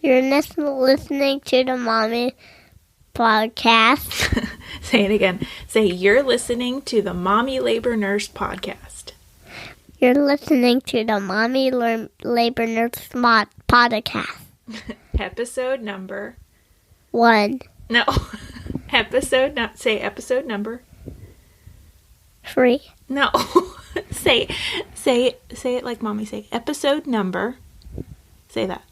You're listening to the Mommy Podcast. Say it again. Say, you're listening to the Mommy Labor Nurse Podcast. You're listening to the Mommy Labor Nurse Podcast. Episode number... 1. No. Say episode number... 3. No. Say it like Mommy. Say episode number... Say that.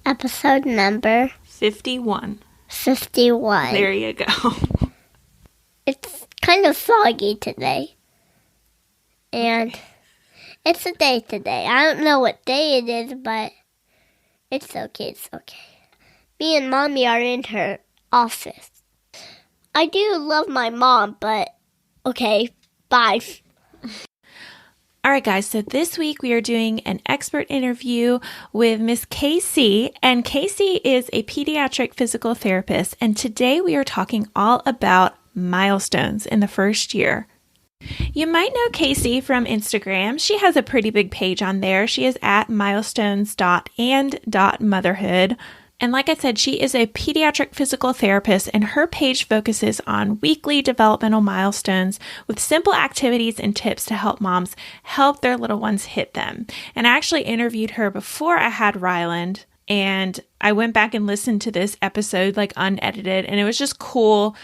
Episode number... 51. 51. There you go. It's kind of foggy today. And it's a day today. I don't know what day it is, but it's okay. It's okay. Me and Mommy are in her office. I do love my mom, but okay, bye. All right, guys, so this week we are doing an expert interview with Miss Casey, and Casey is a pediatric physical therapist, and today we are talking all about milestones in the first year. You might know Casey from Instagram. She has a pretty big page on there. She is at milestones.and.motherhood. And like I said, she is a pediatric physical therapist, and her page focuses on weekly developmental milestones with simple activities and tips to help moms help their little ones hit them. And I actually interviewed her before I had Ryland, and I went back and listened to this episode like unedited, and it was just cool.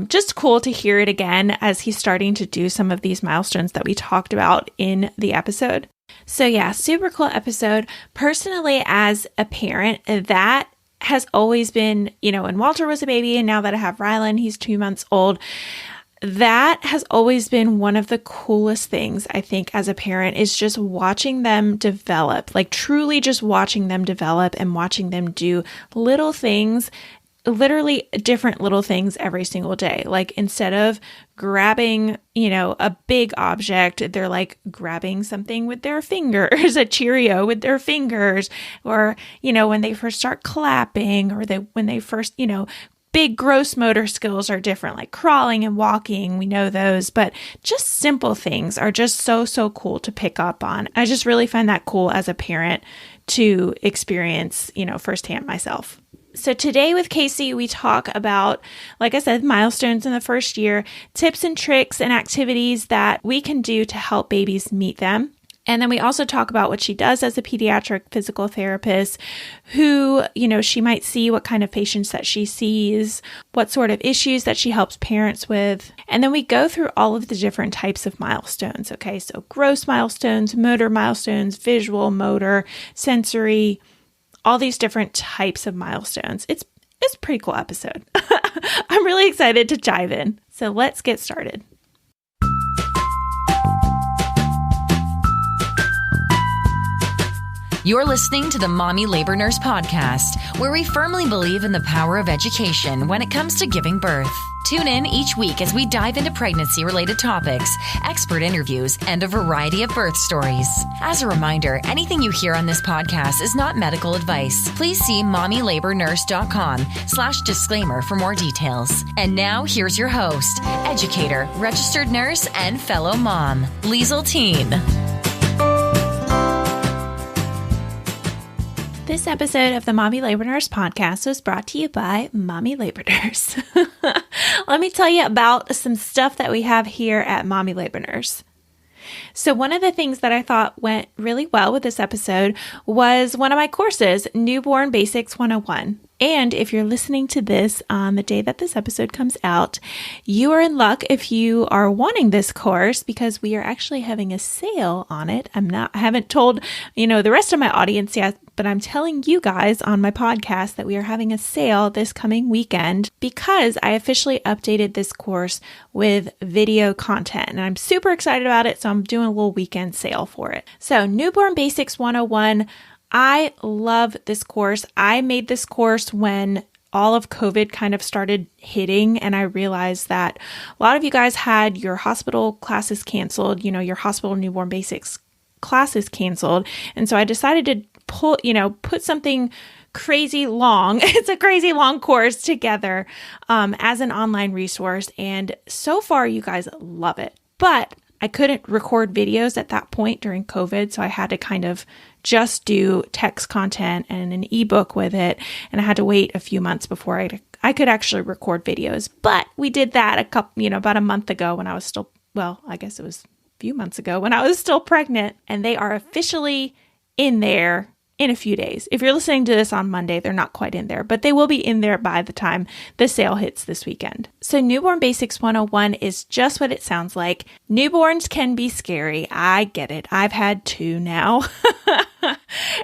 Just cool to hear it again as he's starting to do some of these milestones that we talked about in the episode. So yeah, super cool episode. Personally, as a parent, that has always been, when Walter was a baby, and now that I have Rylan, he's 2 months old, that has always been one of the coolest things, I think, as a parent, is just watching them develop, like truly just watching them develop and watching them do little things, literally different little things every single day. Like instead of grabbing, a big object, they're like grabbing something with their fingers, a Cheerio with their fingers, or, when they first start clapping, or when they first, big gross motor skills are different, like crawling and walking. We know those, but just simple things are just so cool to pick up on. I just really find that cool as a parent to experience, firsthand myself. So today with Casey, we talk about, like I said, milestones in the first year, tips and tricks and activities that we can do to help babies meet them. And then we also talk about what she does as a pediatric physical therapist, who, she might see, what kind of patients that she sees, what sort of issues that she helps parents with. And then we go through all of the different types of milestones. Okay, so gross milestones, motor milestones, visual, motor, sensory, all these different types of milestones. It's a pretty cool episode. I'm really excited to dive in. So let's get started. You're listening to the Mommy Labor Nurse Podcast, where we firmly believe in the power of education when it comes to giving birth. Tune in each week as we dive into pregnancy-related topics, expert interviews, and a variety of birth stories. As a reminder, anything you hear on this podcast is not medical advice. Please see mommylabornurse.com/disclaimer for more details. And now, here's your host, educator, registered nurse, and fellow mom, Liesl Teen. This episode of the Mommy Labor Nurse Podcast was brought to you by Mommy Labor Nurse. Let me tell you about some stuff that we have here at Mommy Labor Nurse. So one of the things that I thought went really well with this episode was one of my courses, Newborn Basics 101. And if you're listening to this on the day that this episode comes out, you are in luck if you are wanting this course, because we are actually having a sale on it. I haven't told, the rest of my audience yet, but I'm telling you guys on my podcast that we are having a sale this coming weekend because I officially updated this course with video content, and I'm super excited about it. So I'm doing a little weekend sale for it. So Newborn Basics 101. I love this course. I made this course when all of COVID kind of started hitting, and I realized that a lot of you guys had your hospital classes canceled, your hospital newborn basics classes canceled. And so I decided to put something crazy long, it's a crazy long course together as an online resource. And so far, you guys love it. But I couldn't record videos at that point during COVID, so I had to kind of just do text content and an ebook with it, and I had to wait a few months before I could actually record videos. But we did that about a month ago when I was still, well, I guess it was a few months ago when I was still pregnant, and they are officially in there in a few days. If you're listening to this on Monday, they're not quite in there, but they will be in there by the time the sale hits this weekend. So Newborn Basics 101 is just what it sounds like. Newborns can be scary. I get it. I've had 2 now.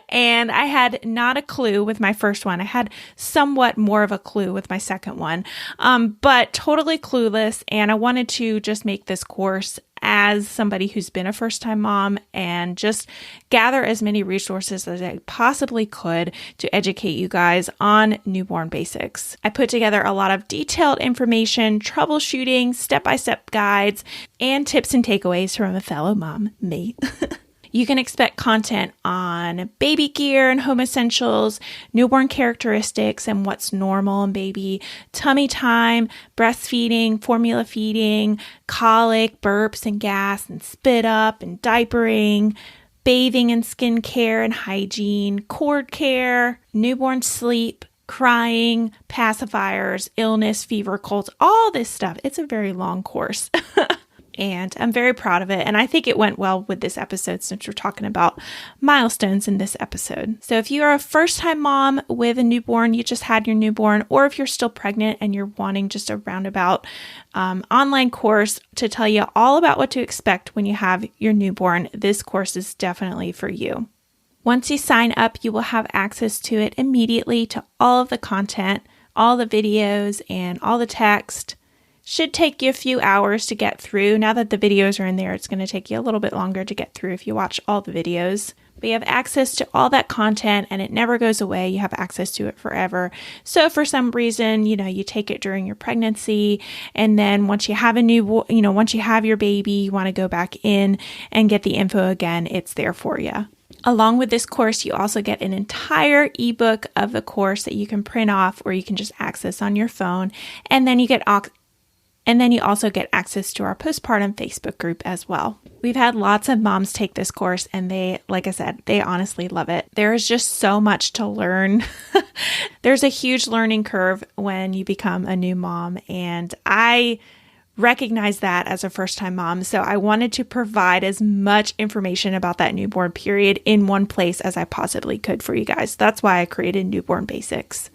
And I had not a clue with my first one. I had somewhat more of a clue with my second one, but totally clueless. And I wanted to just make this course as somebody who's been a first-time mom and just gather as many resources as I possibly could to educate you guys on newborn basics. I put together a lot of detailed information, troubleshooting, step-by-step guides, and tips and takeaways from a fellow mom, me. You can expect content on baby gear and home essentials, newborn characteristics and what's normal in baby, tummy time, breastfeeding, formula feeding, colic, burps and gas and spit up and diapering, bathing and skin care and hygiene, cord care, newborn sleep, crying, pacifiers, illness, fever, colds, all this stuff. It's a very long course. And I'm very proud of it. And I think it went well with this episode since we're talking about milestones in this episode. So if you are a first-time mom with a newborn, you just had your newborn, or if you're still pregnant and you're wanting just a roundabout online course to tell you all about what to expect when you have your newborn, this course is definitely for you. Once you sign up, you will have access to it immediately, to all of the content, all the videos, and all the text. Should take you a few hours to get through. Now that the videos are in there, it's going to take you a little bit longer to get through if you watch all the videos. But you have access to all that content and it never goes away. You have access to it forever. So if for some reason, you take it during your pregnancy, and then once you have once you have your baby, you want to go back in and get the info again, it's there for you. Along with this course, you also get an entire ebook of the course that you can print off or you can just access on your phone. And then you also get access to our postpartum Facebook group as well. We've had lots of moms take this course and they, like I said, they honestly love it. There is just so much to learn. There's a huge learning curve when you become a new mom, and I recognize that as a first-time mom. So I wanted to provide as much information about that newborn period in one place as I possibly could for you guys. That's why I created Newborn Basics.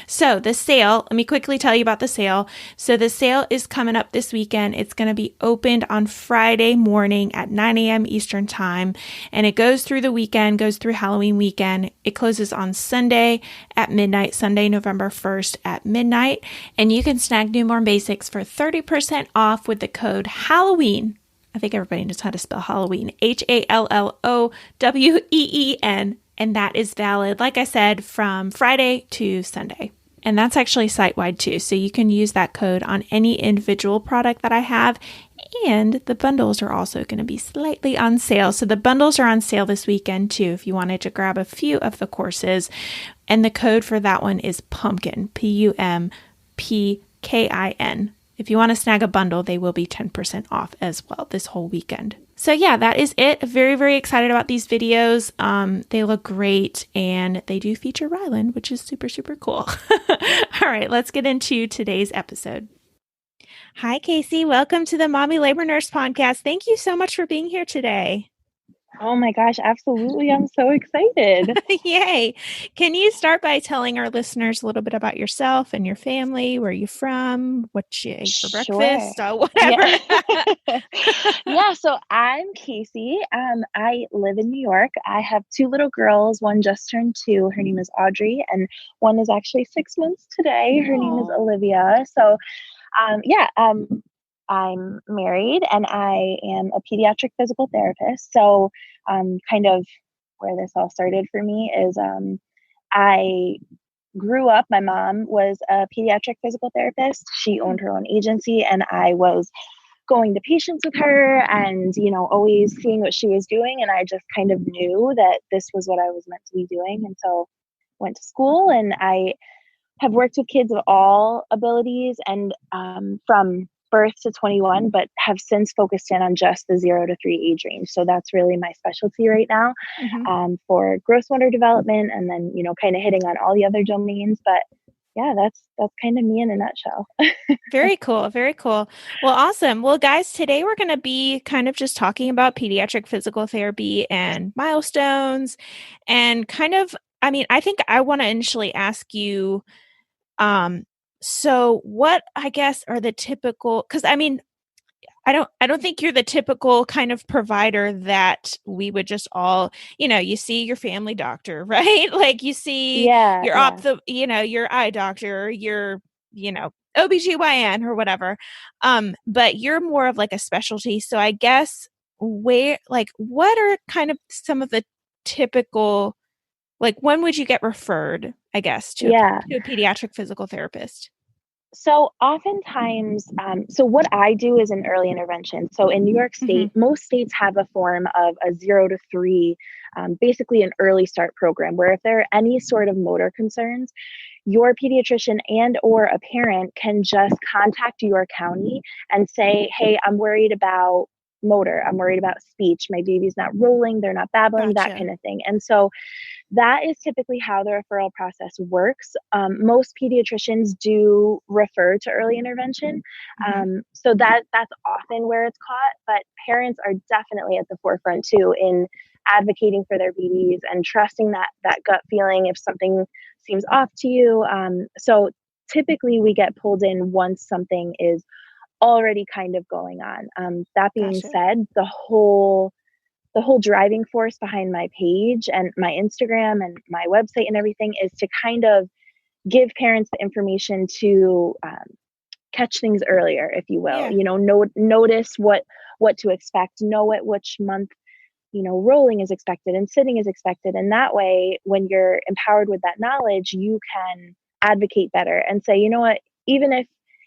So the sale, let me quickly tell you about the sale. So the sale is coming up this weekend. It's going to be opened on Friday morning at 9 a.m. Eastern time, and it goes through the weekend, goes through Halloween weekend. It closes on Sunday at midnight, Sunday, November 1st at midnight, and you can snag Newborn Basics for 30% off with the code Halloween. I think everybody knows how to spell Halloween, HALLOWEEN. And that is valid, like I said, from Friday to Sunday. And that's actually site-wide too. So you can use that code on any individual product that I have. And the bundles are also going to be slightly on sale. So the bundles are on sale this weekend too, if you wanted to grab a few of the courses. And the code for that one is PUMPKIN, PUMPKIN. If you want to snag a bundle, they will be 10% off as well this whole weekend. So yeah, that is it. Very, very excited about these videos. They look great, and they do feature Rylan, which is super, super cool. All right, let's get into today's episode. Hi, Casey. Welcome to the Mommy Labor Nurse podcast. Thank you so much for being here today. Oh my gosh, absolutely. I'm so excited. Yay. Can you start by telling our listeners a little bit about yourself and your family? Where are you from? What you ate for breakfast? Whatever. Yeah, so I'm Casey. I live in New York. I have 2 little girls. One just turned 2. Her name is Audrey, and one is actually 6 months today. Her name is Olivia. So I'm married and I am a pediatric physical therapist. So kind of where this all started for me is I grew up, my mom was a pediatric physical therapist. She owned her own agency, and I was going to patients with her and, always seeing what she was doing. And I just kind of knew that this was what I was meant to be doing. And so went to school, and I have worked with kids of all abilities, and from birth to 21, but have since focused in on just the 0 to 3 age range. So that's really my specialty right now, for gross motor development, and then, you know, kind of hitting on all the other domains. But yeah, that's kind of me in a nutshell. Very cool. Very cool. Well, awesome. Well, guys, today we're going to be kind of just talking about pediatric physical therapy and milestones, and kind of, I mean, I think I want to initially ask you, so what, I guess, are the typical, because I mean, I don't think you're the typical kind of provider that we would just all, you know, you see your family doctor, right? Like you see your you know, your eye doctor, your, you know, OBGYN or whatever. But you're more of like a specialty. So I guess what are kind of some of the typical, like when would you get referred, I guess, to a pediatric physical therapist? So oftentimes, so what I do is an early intervention. So in New York State, most states have a form of a 0 to 3, basically an early start program, where if there are any sort of motor concerns, your pediatrician and or a parent can just contact your county and say, hey, I'm worried about motor. I'm worried about speech. My baby's not rolling. They're not babbling, that kind of thing. And so that is typically how the referral process works. Most pediatricians do refer to early intervention. So that's often where it's caught, but parents are definitely at the forefront too in advocating for their babies and trusting that gut feeling if something seems off to you. So typically we get pulled in once something is already kind of going on. That being said, the whole driving force behind my page and my Instagram and my website and everything is to kind of give parents the information to catch things earlier, if you will. You know, notice what to expect, know at which month, you know, rolling is expected and sitting is expected. And that way, when you're empowered with that knowledge, you can advocate better and say, you know what, even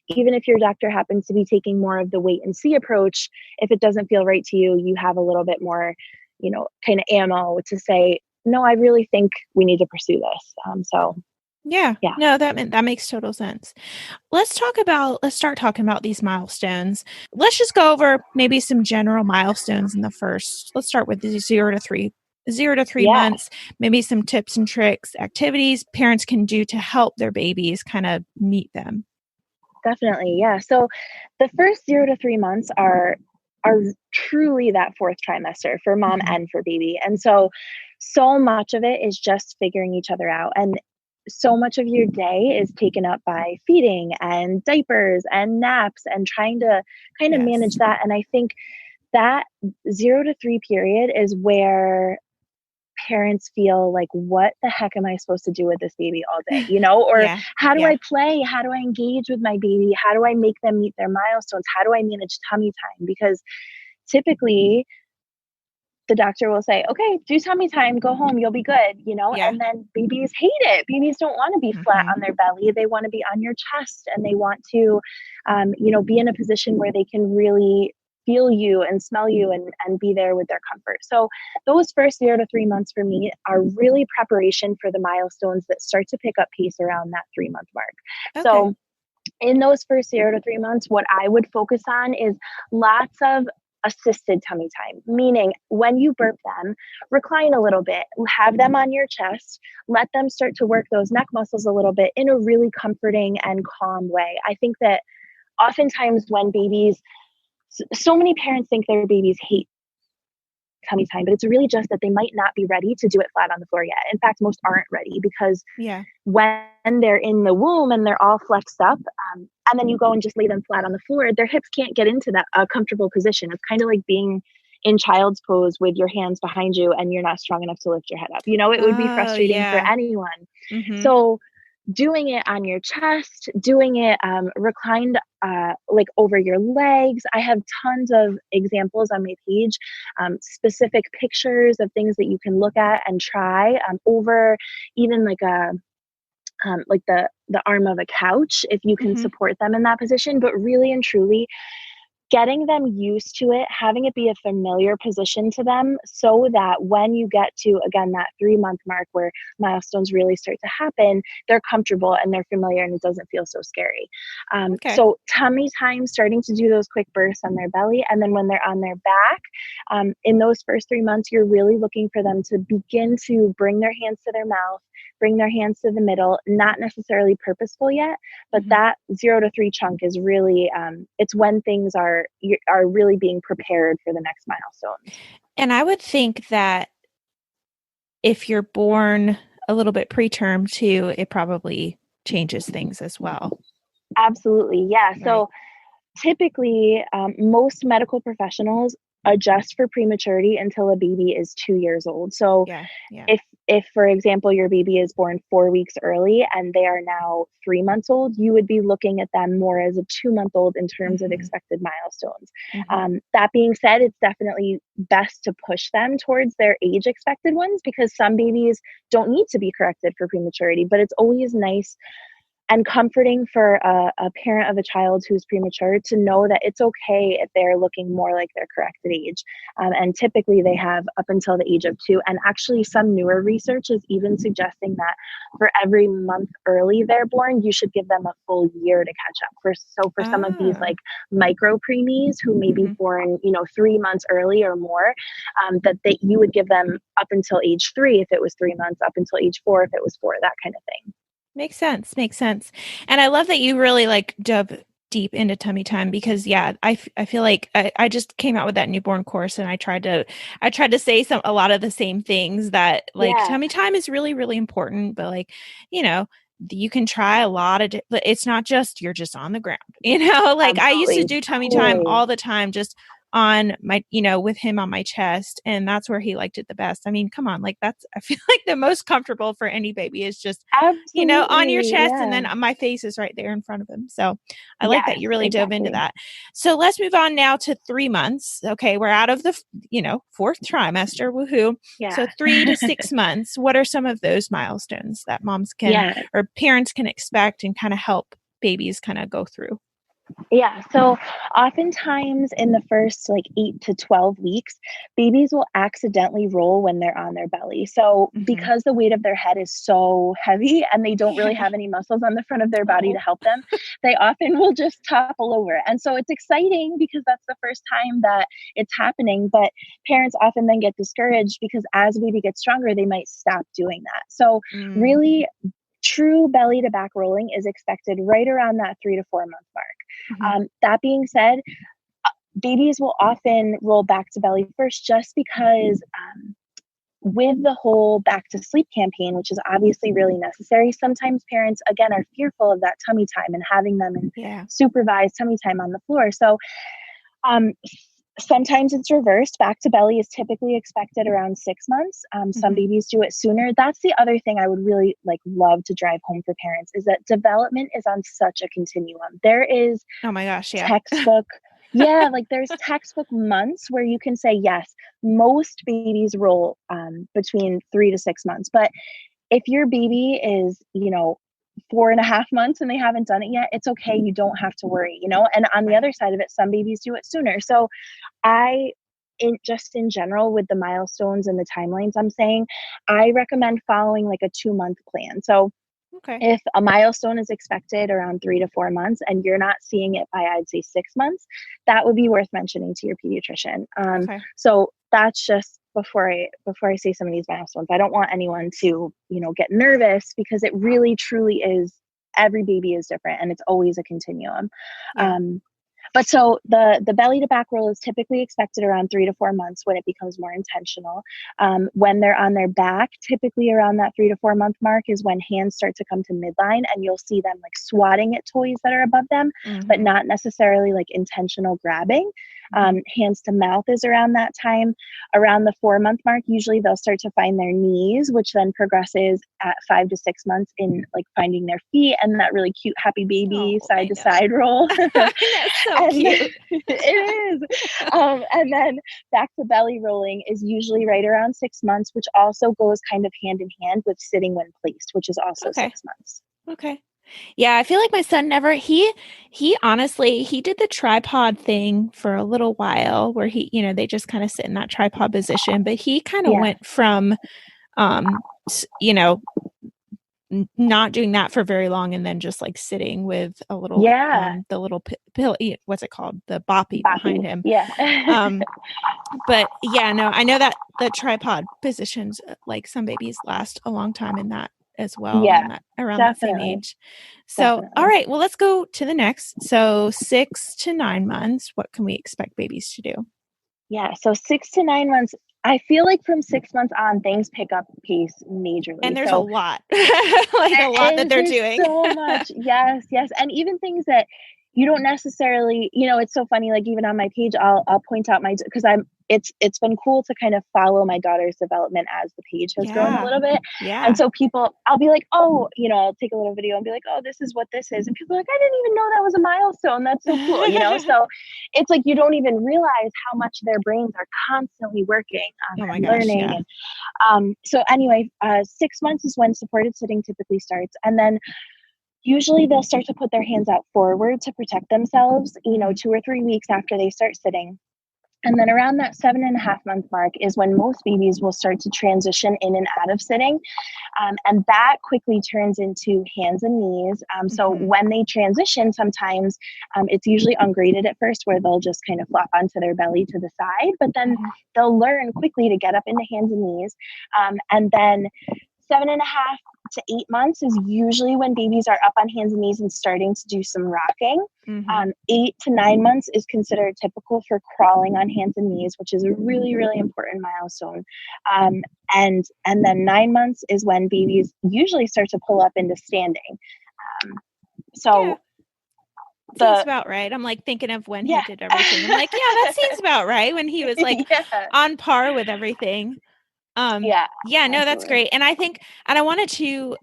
if your doctor happens to be taking more of the wait and see approach, if it doesn't feel right to you, you have a little bit more, you know, kind of ammo to say, no, I really think we need to pursue this. No, that makes total sense. Let's start talking about these milestones. Let's just go over maybe some general milestones in the first. Let's start with the 0 to 3 months, maybe some tips and tricks, activities parents can do to help their babies kind of meet them. Definitely. Yeah. So the first 0 to 3 months are truly that fourth trimester for mom and for baby. And so much of it is just figuring each other out. And so much of your day is taken up by feeding and diapers and naps and trying to kind of manage that. And I think that 0 to 3 period is where parents feel like, what the heck am I supposed to do with this baby all day? You know, or how do I play? How do I engage with my baby? How do I make them meet their milestones? How do I manage tummy time? Because typically the doctor will say, okay, do tummy time, go home, you'll be good, you know, and then babies hate it. Babies don't want to be flat on their belly. They want to be on your chest, and they want to, you know, be in a position where they can really feel you and smell you and be there with their comfort. So those first 0 to 3 months for me are really preparation for the milestones that start to pick up pace around that 3-month mark. So in those first 0 to 3 months, what I would focus on is lots of assisted tummy time, meaning when you burp them, recline a little bit, have them on your chest, let them start to work those neck muscles a little bit in a really comforting and calm way. I think that oftentimes when babies, so many parents think their babies hate tummy time, but it's really just that they might not be ready to do it flat on the floor yet. In fact, most aren't ready because when they're in the womb and they're all flexed up, and then you go and just lay them flat on the floor, their hips can't get into that comfortable position. It's kind of like being in child's pose with your hands behind you and you're not strong enough to lift your head up. You know, it would be frustrating for anyone. So doing it on your chest, doing it reclined like over your legs. I have tons of examples on my page, specific pictures of things that you can look at and try over even like the arm of a couch if you can support them in that position. But really and truly, getting them used to it, having it be a familiar position to them so that when you get to, again, that 3-month mark where milestones really start to happen, they're comfortable and they're familiar and it doesn't feel so scary. Okay. So tummy time, starting to do those quick bursts on their belly. And then when they're on their back, in those first 3 months, you're really looking for them to begin to bring their hands to their mouth, bring their hands to the middle, not necessarily purposeful yet, but that 0 to 3 chunk is really, it's when things are really being prepared for the next milestone. And I would think that if you're born a little bit preterm too, it probably changes things as well. Absolutely. Yeah. Right. So typically, most medical professionals adjust for prematurity until a baby is 2 years old. So Yeah. if, for example, your baby is born 4 weeks early and they are now 3 months old, you would be looking at them more as a 2-month-old in terms of expected milestones. That being said, it's definitely best to push them towards their age expected ones because some babies don't need to be corrected for prematurity, but it's always nice and comforting for a parent of a child who's premature to know that it's okay if they're looking more like their corrected age. And typically they have up until the age of 2. And actually some newer research is even suggesting that for every month early they're born, you should give them a full year to catch up. For some of these like micro preemies who may be born, 3 months early or more, that you would give them up until age 3 if it was 3 months, up until age 4 if it was 4, that kind of thing. Makes sense. And I love that you really like dove deep into tummy time because I feel like I just came out with that newborn course and I tried to say a lot of the same things that like tummy time is really, really important, but like, you can try a lot of it's not just you're just on the ground, like I used to do tummy time all the time, just on my, with him on my chest. And that's where he liked it the best. I mean, come on, like I feel like the most comfortable for any baby is just, on your chest and then my face is right there in front of him. So I like that you really dove into that. So let's move on now to 3 months. Okay. We're out of the, 4th trimester. Woohoo. Yeah. So 3 to 6 months. What are some of those milestones that moms can, or parents can expect and kind of help babies kind of go through? Yeah. So oftentimes in the first like 8 to 12 weeks, babies will accidentally roll when they're on their belly. So because the weight of their head is so heavy and they don't really have any muscles on the front of their body to help them, they often will just topple over. And so it's exciting because that's the first time that it's happening. But parents often then get discouraged because as baby gets stronger, they might stop doing that. So really, true belly to back rolling is expected right around that 3 to 4 month mark. That being said, babies will often roll back to belly first just because with the whole back to sleep campaign, which is obviously really necessary, sometimes parents, again, are fearful of that tummy time and having them in supervised tummy time on the floor. So sometimes it's reversed. Back to belly is typically expected around 6 months. Some babies do it sooner. That's the other thing I would really love to drive home for parents is that development is on such a continuum. There is textbook. There's textbook months where you can say, yes, most babies roll between 3 to 6 months. But if your baby is, 4.5 months and they haven't done it yet, it's okay. You don't have to worry, and on the other side of it, some babies do it sooner. So in general with the milestones and the timelines I'm saying, I recommend following like a 2-month plan. So if a milestone is expected around 3 to 4 months and you're not seeing it by, I'd say 6 months, that would be worth mentioning to your pediatrician. So that's just before I say some of these milestones, I don't want anyone to, get nervous because it really truly is, every baby is different and it's always a continuum. But so the belly to back roll is typically expected around 3 to 4 months when it becomes more intentional. When they're on their back, typically around that 3 to 4 month mark is when hands start to come to midline and you'll see them like swatting at toys that are above them, but not necessarily like intentional grabbing. Hands to mouth is around that time. Around the 4 month mark, usually they'll start to find their knees, which then progresses at 5 to 6 months in like finding their feet and that really cute happy baby side to side roll. So cute. It is. And then back to belly rolling is usually right around 6 months, which also goes kind of hand in hand with sitting when placed, which is also 6 months. Okay. Yeah, I feel like my son never he honestly, he did the tripod thing for a little while where he, they just kind of sit in that tripod position, but he kind of Yeah. went from um you know, not doing that for very long and then just like sitting with a little Yeah. the little pill, what's it called? The boppy behind Boppy. him. Yeah. But yeah, no, I know that the tripod positions, like some babies last a long time in that as well, Yeah. around that same Definitely. age. So, all Definitely. right, well, let's go to the next. So 6 to 9 months, what can we expect babies to do? Yeah. So 6 to 9 months, I feel like from 6 months on, things pick up pace And majorly. there's a So lot, like a lot that they're there's doing. so much. Yes, yes. And even things that you don't necessarily, it's so funny, like even on my page, I'll point out because it's been cool to kind of follow my daughter's development as the page has grown a Yeah. little bit. Yeah. And so I'll be like, oh, I'll take a little video and be like, oh, this is what this is. And people are like, I didn't even know that was a milestone. That's so cool. So it's like you don't even realize how much their brains are constantly working Oh my and gosh. learning. Yeah. And so anyway, 6 months is when supported sitting typically starts. And then usually they'll start to put their hands out forward to protect themselves, 2 or 3 weeks after they start sitting. And then around that 7.5 month mark is when most babies will start to transition in and out of sitting. And that quickly turns into hands and knees. So when they transition, sometimes it's usually ungraded at first, where they'll just kind of flop onto their belly to the side, but then they'll learn quickly to get up into hands and knees. And then 7.5 to 8 months is usually when babies are up on hands and knees and starting to do some rocking. 8 to 9 months is considered typical for crawling on hands and knees, which is a really, really important milestone. And then 9 months is when babies usually start to pull up into standing. So seems about right. I'm like thinking of when he did everything. I'm like, yeah, that seems about right, when he was like on par with everything. No, that's great. And I think, and I wanted to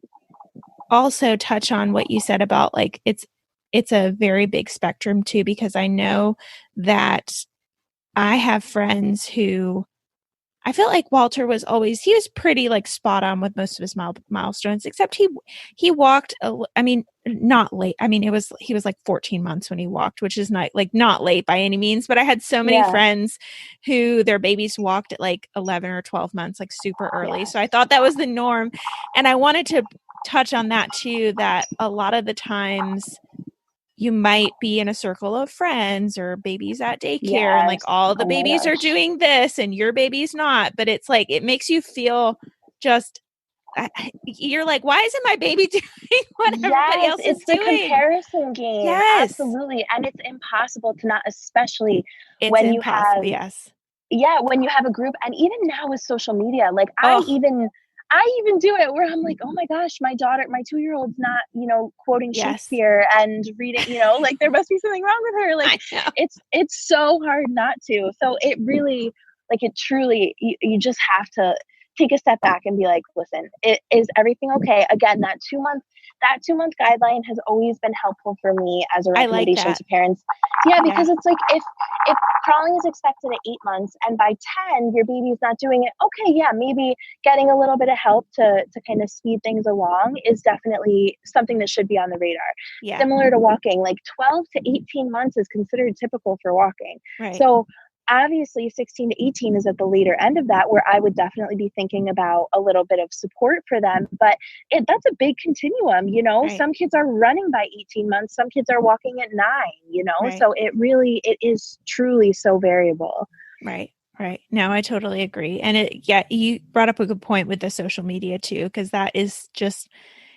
also touch on what you said about like it's a very big spectrum too, because I know that I have friends who I feel like Walter was pretty like spot on with most of his milestones, except he walked, not late. I mean, he was like 14 months when he walked, which is not late by any means, but I had so many friends who their babies walked at like 11 or 12 months, like super early. So I thought that was the norm. And I wanted to touch on that too, that a lot of the times you might be in a circle of friends or babies at daycare and like all the babies are doing this and your baby's not, but it's like, it makes you feel just, you're like, why isn't my baby doing what everybody else is doing? It's the comparison game. Yes. Absolutely. And it's impossible to not, especially it's when impossible. you have, when you have a group, and even now with social media, like I even do it where I'm like, oh my gosh, my 2-year-old's not, quoting Shakespeare and reading, like there must be something wrong with her. Like it's so hard not to. So it really, like it truly, you just have to take a step back and be like, listen, is everything okay? Again, that 2-month guideline has always been helpful for me as a recommendation to parents. Yeah, because it's like if crawling is expected at 8 months and by 10 your baby's not doing it, okay, yeah, maybe getting a little bit of help to kind of speed things along is definitely something that should be on the radar. Similar to walking, like 12 to 18 months is considered typical for walking. So obviously 16 to 18 is at the later end of that, where I would definitely be thinking about a little bit of support for them. But that's a big continuum, Some kids are running by 18 months, some kids are walking at 9, so it is truly so variable. Right. No, I totally agree. And you brought up a good point with the social media too, because that is just,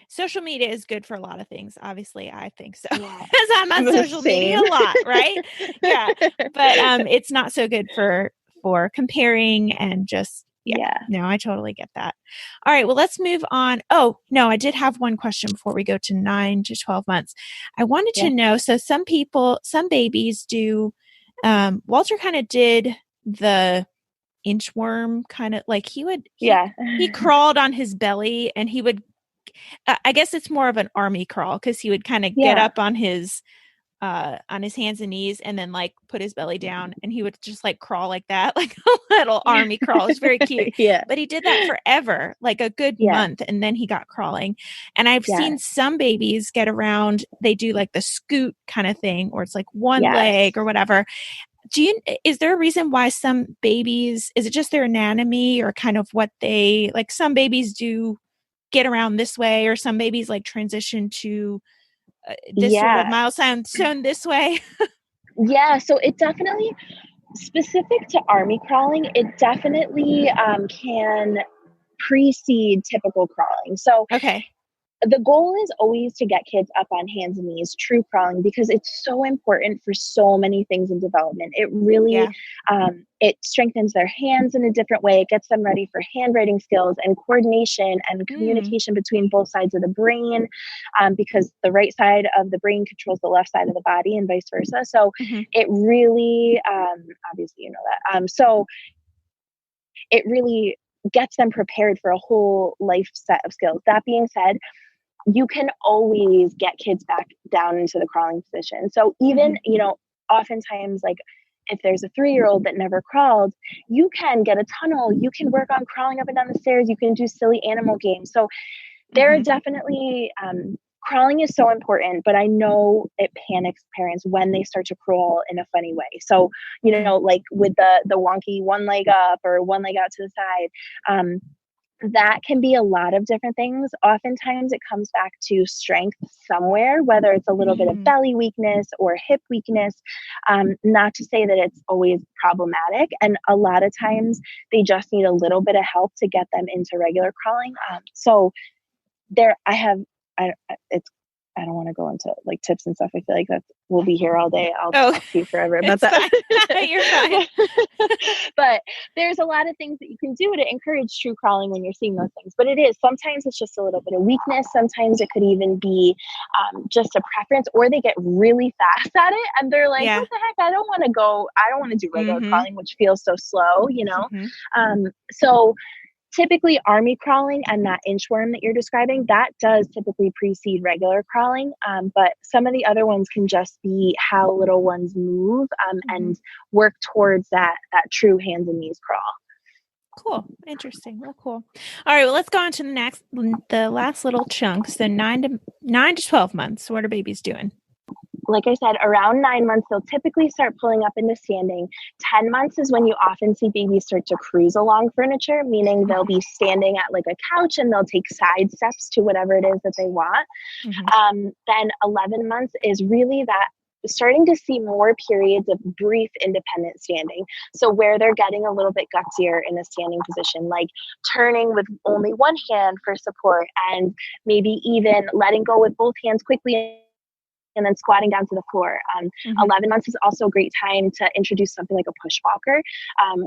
social media is good for a lot of things. Obviously, I think so, because I'm on social media a lot, right? But it's not so good for comparing and just, no, I totally get that. All right, well, let's move on. Oh, no, I did have one question before we go to 9 to 12 months. I wanted to know, so some babies do, Walter kind of did the inchworm kind of, like he crawled on his belly and he would, I guess it's more of an army crawl, because he would kind of get up on his on his hands and knees and then like put his belly down and he would just like crawl like that, like a little army crawl. It's very cute. Yeah. But he did that forever, like a good month. And then he got crawling. And I've seen some babies get around. They do like the scoot kind of thing, or it's like one leg or whatever. Is there a reason why some babies, is it just their anatomy or kind of what they, like some babies do get around this way, or some babies like transition to this sort of milestone this way? Yeah, so it definitely, specific to army crawling, it definitely can precede typical crawling. So the goal is always to get kids up on hands and knees, true crawling, because it's so important for so many things in development. It really, it strengthens their hands in a different way. It gets them ready for handwriting skills and coordination and communication between both sides of the brain, because the right side of the brain controls the left side of the body and vice versa. So it really, obviously, you know that. So it really gets them prepared for a whole life set of skills. That being said, you can always get kids back down into the crawling position. So even, you know, oftentimes, like if there's a 3-year-old that never crawled, you can get a tunnel, you can work on crawling up and down the stairs, you can do silly animal games. So there are definitely, crawling is so important, but I know it panics parents when they start to crawl in a funny way. So, you know, like with the wonky one leg up or one leg out to the side, that can be a lot of different things. Oftentimes it comes back to strength somewhere, whether it's a little bit of belly weakness or hip weakness, not to say that it's always problematic. And a lot of times they just need a little bit of help to get them into regular crawling. So there, I don't want to go into like tips and stuff. I feel like we'll be here all day. I'll talk to you forever about that. You're fine. But there's a lot of things that you can do to encourage true crawling when you're seeing those things. But sometimes it's just a little bit of weakness. Sometimes it could even be just a preference, or they get really fast at it and they're like, what the heck? I don't want to do regular crawling, which feels so slow, you know? So typically army crawling and that inchworm that you're describing, that does typically precede regular crawling. But some of the other ones can just be how little ones move and work towards that true hands and knees crawl. Cool. Interesting. Well, cool. All right. Well, let's go on to the last little chunk. So 9 to 12 months. What are babies doing? Like I said, around 9 months, they'll typically start pulling up into standing. 10 months is when you often see babies start to cruise along furniture, meaning they'll be standing at like a couch and they'll take side steps to whatever it is that they want. Then 11 months is really that starting to see more periods of brief independent standing. So where they're getting a little bit gutsier in a standing position, like turning with only one hand for support and maybe even letting go with both hands quickly and then squatting down to the floor. 11 months is also a great time to introduce something like a push walker,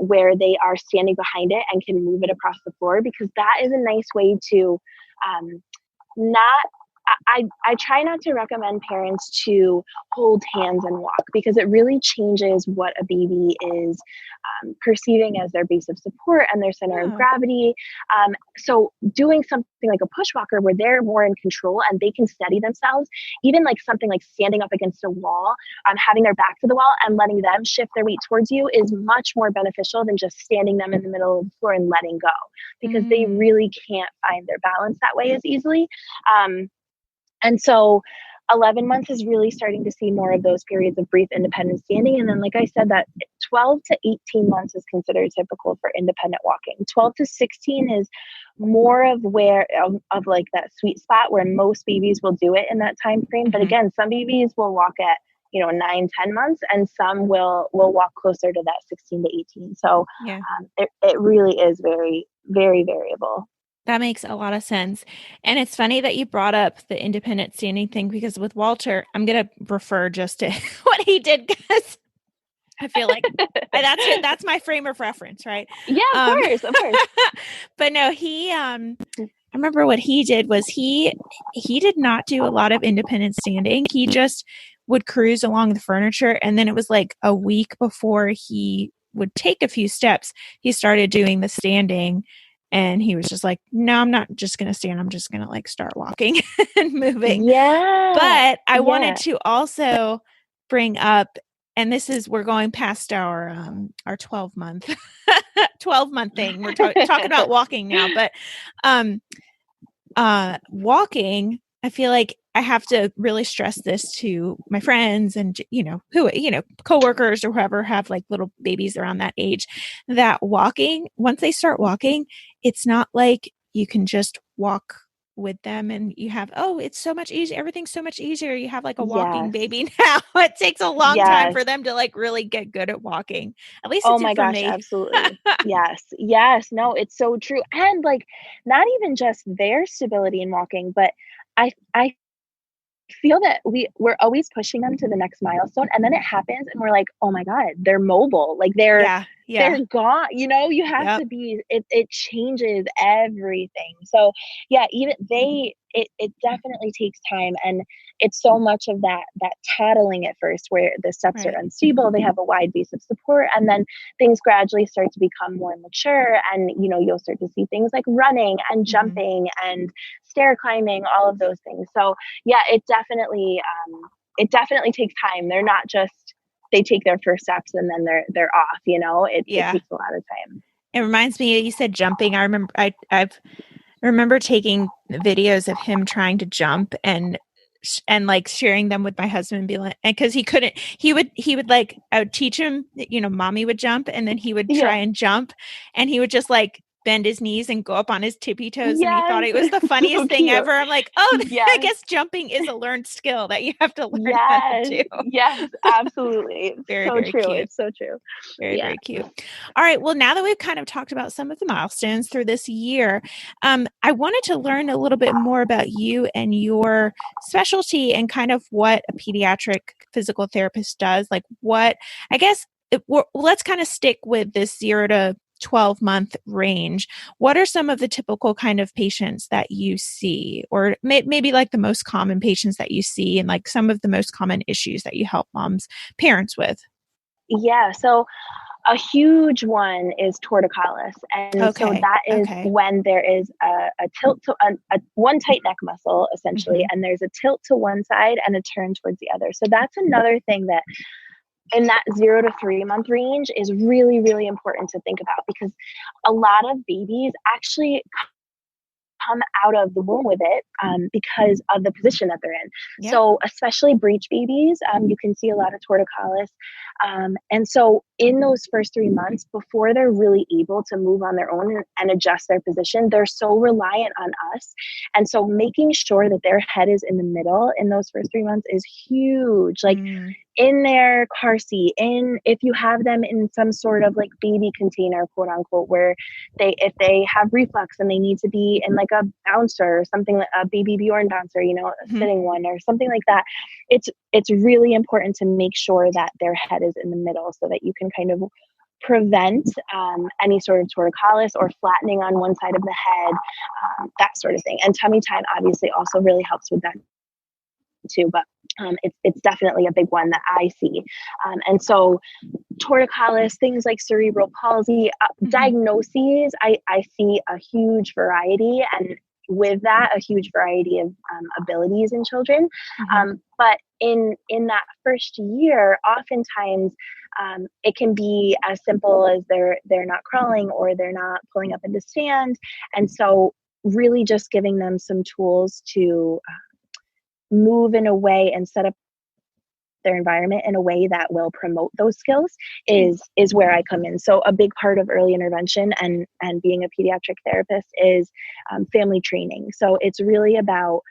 where they are standing behind it and can move it across the floor, because that is a nice way to I try not to recommend parents to hold hands and walk, because it really changes what a baby is perceiving as their base of support and their center of gravity. So doing something like a push walker where they're more in control and they can steady themselves, even like something like standing up against a wall, having their back to the wall and letting them shift their weight towards you is much more beneficial than just standing them in the middle of the floor and letting go, because they really can't find their balance that way as easily. And so 11 months is really starting to see more of those periods of brief independent standing. And then, like I said, that 12 to 18 months is considered typical for independent walking. 12 to 16 is more of of like that sweet spot where most babies will do it in that time frame. But again, some babies will walk at 9, 10 months, and some will walk closer to that 16 to 18. So it really is very, very variable. That makes a lot of sense. And it's funny that you brought up the independent standing thing, because with Walter, I'm going to refer just to what he did, because I feel like that's my frame of reference, right? Yeah, of course. But no, I remember what he did was he did not do a lot of independent standing. He just would cruise along the furniture. And then it was like a week before he would take a few steps, he started doing the standing. And he was just like, no, I'm not just going to stand. I'm just going to like start walking and moving. Yeah. But I wanted to also bring up, and this is, we're going past our 12-month 12-month thing. We're talking about walking now, but walking, I feel like I have to really stress this to my friends and, coworkers or whoever have like little babies around that age, that walking, once they start walking, it's not like you can just walk with them and you have, it's so much easier. Everything's so much easier. You have like a walking Yes. baby now. It takes a long time Yes. for them to like really get good at walking. At least Oh it did my for gosh, me. absolutely. Yes. Yes. No, it's so true. And like, not even just their stability in walking, but I feel that we're always pushing them to the next milestone, and then it happens and we're like, oh my God, they're mobile. Like Yeah. they're gone. You have Yep. to be, it changes everything. So yeah, even it definitely takes time. And it's so much of that toddling at first, where the steps Right. are unstable, they have a wide base of support, and then things gradually start to become more mature. And you'll start to see things like running and jumping and stair climbing, all of those things. So yeah, it definitely takes time. They're not just, they take their first steps and then they're off, it takes a lot of time. It reminds me, you said jumping. I remember I remember taking videos of him trying to jump and like sharing them with my husband and be like, and because he would like, I would teach him, mommy would jump and then he would try and jump and he would just like bend his knees and go up on his tippy toes. And he thought it was the funniest thing ever. I'm like, I Yes. guess jumping is a learned skill that you have to learn how to Yes. do. Yes, absolutely. Very, So very true. cute. It's so true. Very, very cute. All right. Well, now that we've kind of talked about some of the milestones through this year, I wanted to learn a little bit more about you and your specialty and kind of what a pediatric physical therapist does. Like what, I guess, let's kind of stick with this 0 to 12-month range. What are some of the typical kind of patients that you see, or maybe like the most common patients that you see, and like some of the most common issues that you help parents with? Yeah. So a huge one is torticollis. And so that is when there is a tilt to a one tight neck muscle, essentially, and there's a tilt to one side and a turn towards the other. So that's another thing that in that 0 to 3 month range is really, really important to think about, because a lot of babies actually come out of the womb with it because of the position that they're in. Yeah. So especially breech babies, you can see a lot of torticollis. And so in those first 3 months, before they're really able to move on their own and adjust their position, they're so reliant on us. And so making sure that their head is in the middle in those first 3 months is huge. Like in their car seat, if you have them in some sort of like baby container, quote unquote, where if they have reflux and they need to be in like a bouncer or something, like a baby Bjorn bouncer, a sitting one or something like that, it's really important to make sure that their head is in the middle so that you can kind of prevent any sort of torticollis or flattening on one side of the head, that sort of thing. And tummy time obviously also really helps with that too, but it's definitely a big one that I see. And so torticollis, things like cerebral palsy, diagnoses, I see a huge variety, and with that, a huge variety of abilities in children. But in that first year, oftentimes it can be as simple as they're not crawling or they're not pulling up into stand. And so really just giving them some tools to move in a way and set up their environment in a way that will promote those skills is where I come in. So a big part of early intervention and being a pediatric therapist is family training. So it's really about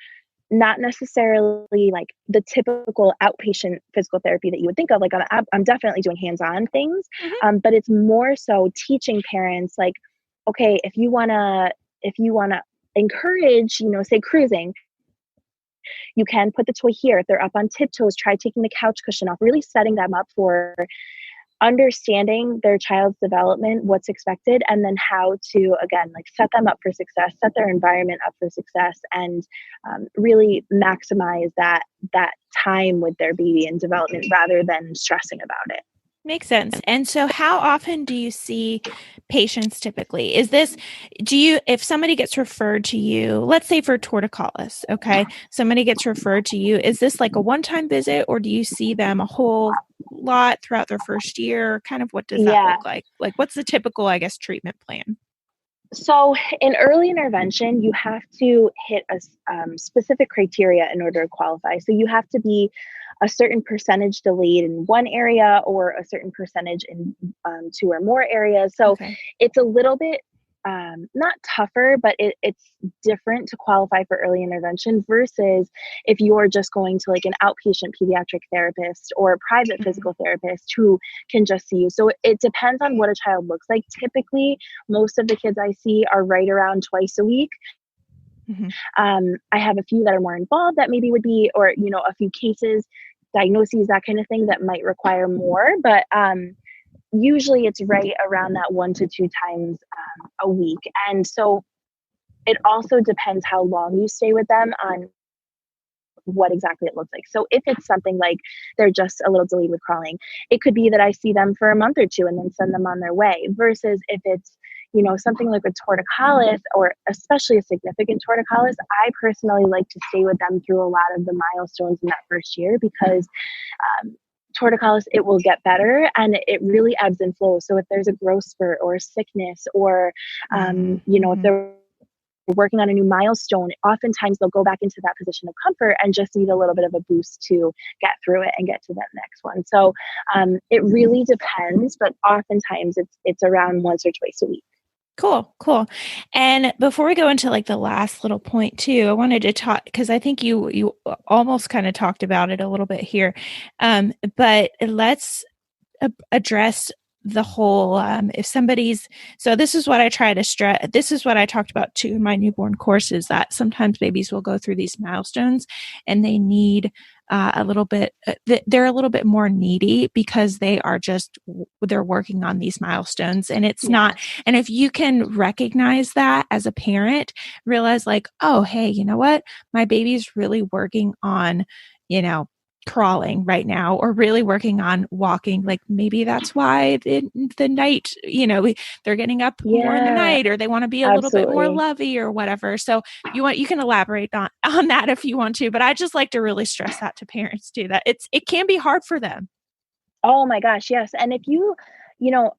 not necessarily like the typical outpatient physical therapy that you would think of. Like I'm definitely doing hands-on things, but it's more so teaching parents like, okay, if you wanna encourage, say cruising, you can put the toy here. If they're up on tiptoes, try taking the couch cushion off, really setting them up for understanding their child's development, what's expected, and then how to, again, like set them up for success, set their environment up for success, and really maximize that time with their baby and development rather than stressing about it. Makes sense. And so how often do you see patients typically? If somebody gets referred to you, let's say for torticollis, okay, somebody gets referred to you, is this like a one-time visit, or do you see them a whole lot throughout their first year? Kind of what does that Yeah. look like? Like what's the typical, I guess, treatment plan? So in early intervention, you have to hit a specific criteria in order to qualify. So you have to be a certain percentage delayed in one area or a certain percentage in two or more areas. So it's a little bit not tougher, but it's different to qualify for early intervention versus if you're just going to like an outpatient pediatric therapist or a private physical therapist who can just see you. So it depends on what a child looks like. Typically, most of the kids I see are right around twice a week. I have a few that are more involved that maybe would be, or, you know, a few cases, diagnoses, that kind of thing that might require more. But usually it's right around that 1 to 2 times a week. And so it also depends how long you stay with them on what exactly it looks like. So if it's something like they're just a little delayed with crawling, it could be that I see them for a month or two and then send them on their way, versus if it's, you know, something like a torticollis, or especially a significant torticollis, I personally like to stay with them through a lot of the milestones in that first year, because torticollis, it will get better and it really ebbs and flows. So if there's a growth spurt or a sickness, or you know, if they're working on a new milestone, oftentimes they'll go back into that position of comfort and just need a little bit of a boost to get through it and get to that next one. So it really depends, but oftentimes it's around once or twice a week. Cool. And before we go into like the last little point too, I wanted to talk, because I think you almost kind of talked about it a little bit here, but let's address the whole, if somebody's, so this is what I try to stress, this is what I talked about too in my newborn courses, that sometimes babies will go through these milestones and they need a little bit, they're a little bit more needy because they're working on these milestones, and it's not, and if you can recognize that as a parent, realize like, oh, hey, you know what? My baby's really working on, you know, crawling right now, or really working on walking. Like maybe that's why the night, you know, they're getting up more in the night, or they want to be a little bit more lovey or whatever. So you can elaborate on that if you want to, but I just like to really stress that to parents too, that it can be hard for them. Oh my gosh, yes. And if you know,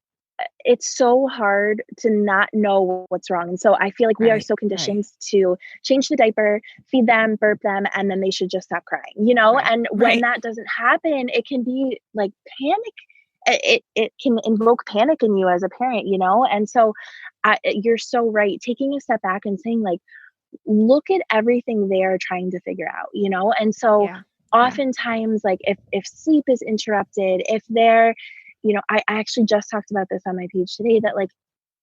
it's so hard to not know what's wrong. And so I feel like we are so conditioned to change the diaper, feed them, burp them, and then they should just stop crying, you know? And when that doesn't happen, it can be like panic. It can invoke panic in you as a parent, you know? And so you're so right. Taking a step back and saying like, look at everything they're trying to figure out, you know? And so oftentimes, like if sleep is interrupted, if they're, you know, I actually just talked about this on my page today, that like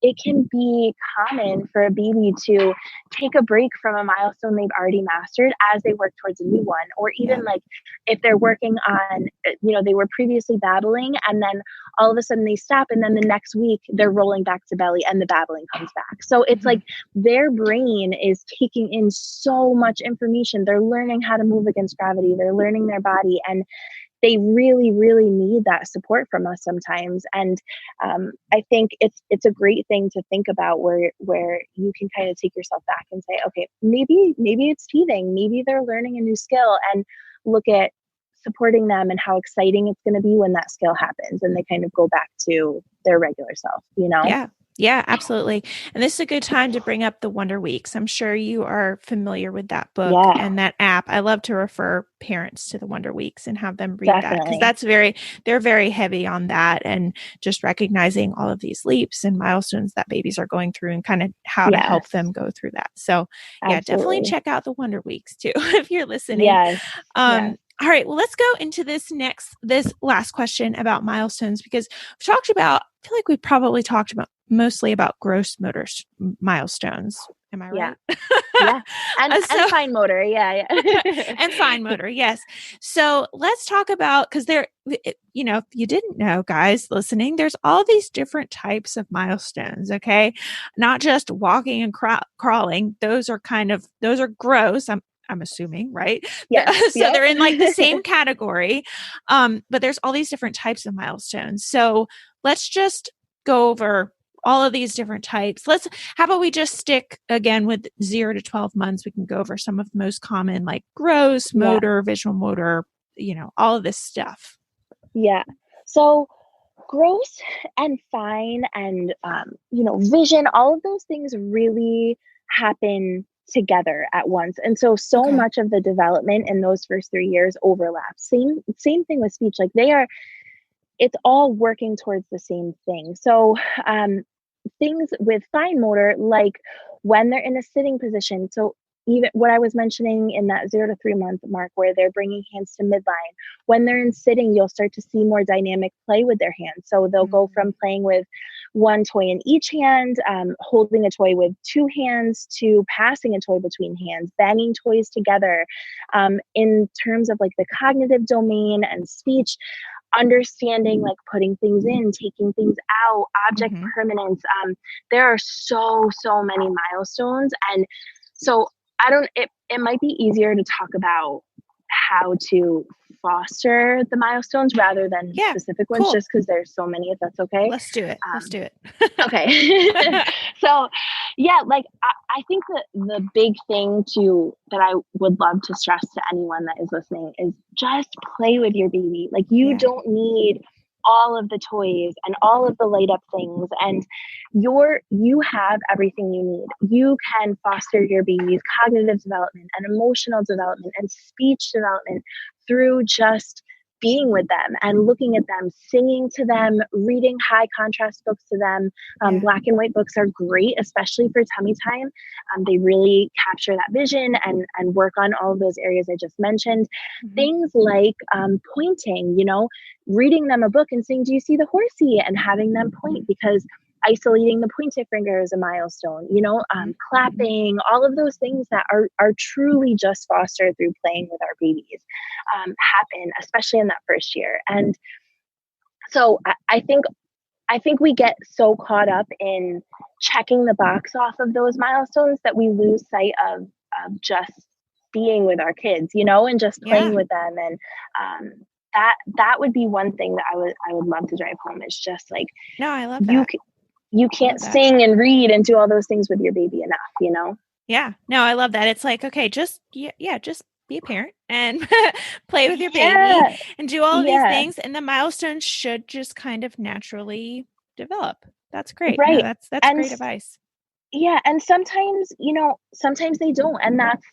it can be common for a baby to take a break from a milestone they've already mastered as they work towards a new one. Or even like if they're working on, you know, they were previously babbling and then all of a sudden they stop, and then the next week they're rolling back to belly and the babbling comes back. So it's like their brain is taking in so much information. They're learning how to move against gravity. They're learning their body, and they really, really need that support from us sometimes. And I think it's a great thing to think about, where you can kind of take yourself back and say, okay, maybe it's teething, maybe they're learning a new skill, and look at supporting them and how exciting it's going to be when that skill happens and they kind of go back to their regular self, you know? Yeah, absolutely. And this is a good time to bring up the Wonder Weeks. I'm sure you are familiar with that book and that app. I love to refer parents to the Wonder Weeks and have them read that, because they're very heavy on that, and just recognizing all of these leaps and milestones that babies are going through and kind of how to help them go through that. So definitely check out the Wonder Weeks too, if you're listening. All right, well, let's go into this last question about milestones, because we've talked about, I feel like we've probably talked about mostly about gross motor milestones. Am I right? Yeah. And fine motor. Yeah. And fine motor. Yes. So let's talk about, because you know, if you didn't know, guys listening, there's all these different types of milestones. Okay. Not just walking and crawling. Those are gross. I'm assuming, right? Yes. So they're in like the same category. But there's all these different types of milestones. So let's just go over all of these different types. How about we just stick again with 0 to 12 months? We can go over some of the most common, like gross motor, visual motor, all of this stuff. Yeah. So gross and fine and, vision, all of those things really happen together at once. And so much of the development in those first 3 years overlaps. Same thing with speech. Like it's all working towards the same thing. So things with fine motor, like when they're in a sitting position. So even what I was mentioning in that 0 to 3 month mark where they're bringing hands to midline, when they're in sitting, you'll start to see more dynamic play with their hands. So they'll go from playing with one toy in each hand, holding a toy with 2 hands, to passing a toy between hands, banging toys together. In terms of like the cognitive domain and speech, understanding like putting things in, taking things out, object permanence. There are so many milestones. And so it might be easier to talk about how to foster the milestones rather than specific ones, just because there's so many, if that's okay. Let's do it. Okay. So like I think that the big thing that I would love to stress to anyone that is listening is just play with your baby. Like you don't need all of the toys and all of the light up things, and you have everything you need. You can foster your baby's cognitive development and emotional development and speech development through just being with them and looking at them, singing to them, reading high contrast books to them. Black and white books are great, especially for tummy time. They really capture that vision and work on all of those areas I just mentioned. Things like pointing, reading them a book and saying, do you see the horsey? And having them point, because isolating the pointer finger is a milestone, clapping, all of those things that are truly just fostered through playing with our babies happen, especially in that first year. And so I think we get so caught up in checking the box off of those milestones that we lose sight of just being with our kids, and just playing with them. And that would be one thing that I would love to drive home, is just like, no, I love that. You can't sing and read and do all those things with your baby enough, Yeah. No, I love that. It's like, okay, just be a parent and play with your baby and do all of these things. And the milestones should just kind of naturally develop. That's great. Right. No, that's great advice. Yeah. And sometimes, sometimes they don't. And that's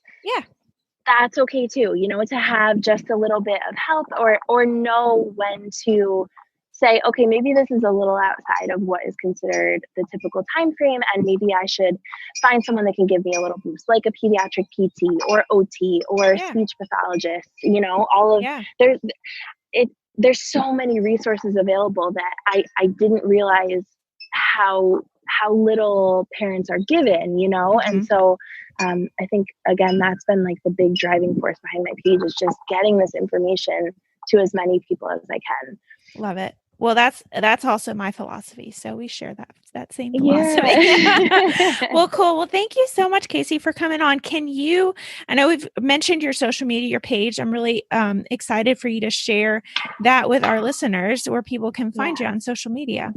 okay too, to have just a little bit of help or know when to say, okay, maybe this is a little outside of what is considered the typical time frame, and maybe I should find someone that can give me a little boost, like a pediatric PT or OT or speech pathologist. There's so many resources available that I didn't realize how little parents are given, and so I think again that's been like the big driving force behind my page, is just getting this information to as many people as I can. Love it. Well, that's also my philosophy. So we share that same philosophy. Well, cool. Well, thank you so much, Casey, for coming on. I know we've mentioned your social media, your page. I'm really excited for you to share that with our listeners, where people can find you on social media.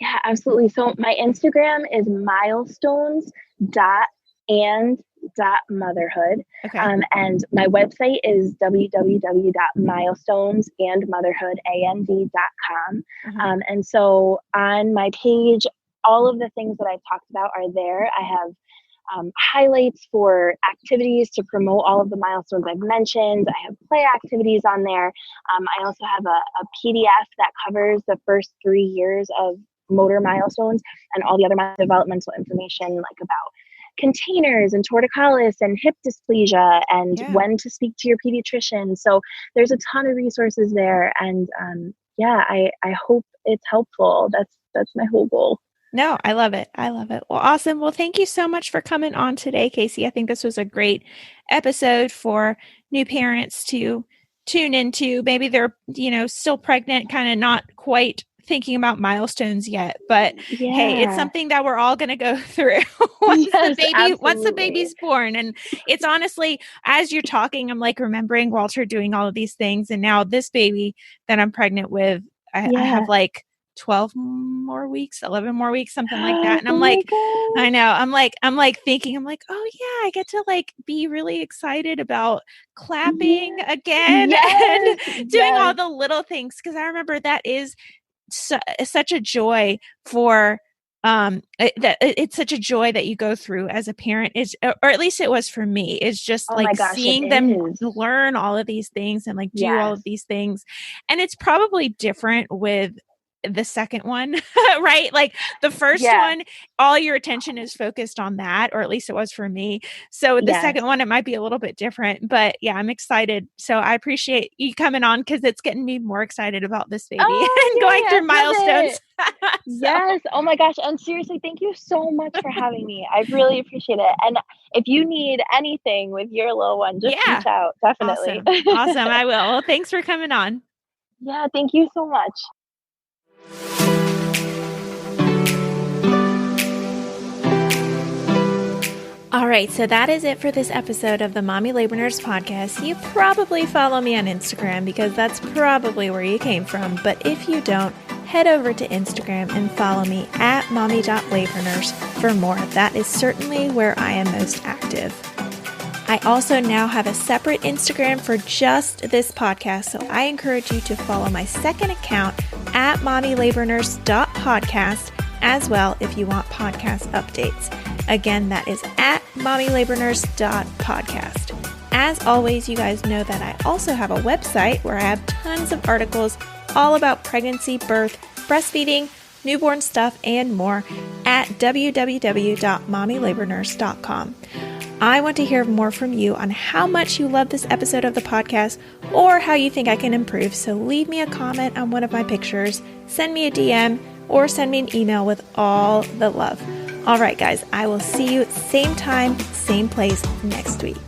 Yeah, absolutely. So my Instagram is milestones.and.motherhood. Okay. And my website is www.milestonesandmotherhoodand.com. And so on my page, all of the things that I've talked about are there. I have highlights for activities to promote all of the milestones I've mentioned. I have play activities on there. I also have a PDF that covers the first 3 years of motor milestones and all the other developmental information, like about containers and torticollis and hip dysplasia and when to speak to your pediatrician. So there's a ton of resources there, and I hope it's helpful. That's my whole goal. No, I love it. Well, awesome. Well, thank you so much for coming on today, Casey. I think this was a great episode for new parents to tune into. Maybe they're, still pregnant, kind of not quite thinking about milestones yet, but Yeah. hey, it's something that we're all going to go through once the baby's born. And it's honestly, as you're talking, I'm like remembering Walter doing all of these things. And now this baby that I'm pregnant with, I have like 12 more weeks, 11 more weeks, something like that. And I'm like, I know, I'm like thinking, I'm like, oh yeah, I get to like be really excited about clapping again and doing all the little things. Cause I remember that is such a joy for, it's such a joy that you go through as a parent is, or at least it was for me, is just like seeing them learn all of these things and like do all of these things. And it's probably different with the second one, right? Like the first one, all your attention is focused on that, or at least it was for me. So with the second one, it might be a little bit different, but yeah, I'm excited. So I appreciate you coming on because it's getting me more excited about this baby and going through milestones. Yes. Oh my gosh. And seriously, thank you so much for having me. I really appreciate it. And if you need anything with your little one, just reach out. Definitely. Awesome. I will. Well, thanks for coming on. Yeah. Thank you so much. All right, so that is it for this episode of the Mommy Labor Nurse podcast. You probably follow me on Instagram because that's probably where you came from. But if you don't, head over to Instagram and follow me at mommy.labornurse for more. That is certainly where I am most active. I also now have a separate Instagram for just this podcast, so I encourage you to follow my second account at mommylabornurse.podcast as well if you want podcast updates. Again, that is at mommylabornurse.podcast. As always, you guys know that I also have a website where I have tons of articles all about pregnancy, birth, breastfeeding, newborn stuff, and more at www.mommylabornurse.com. I want to hear more from you on how much you love this episode of the podcast or how you think I can improve. So leave me a comment on one of my pictures, send me a DM, or send me an email with all the love. All right, guys, I will see you same time, same place next week.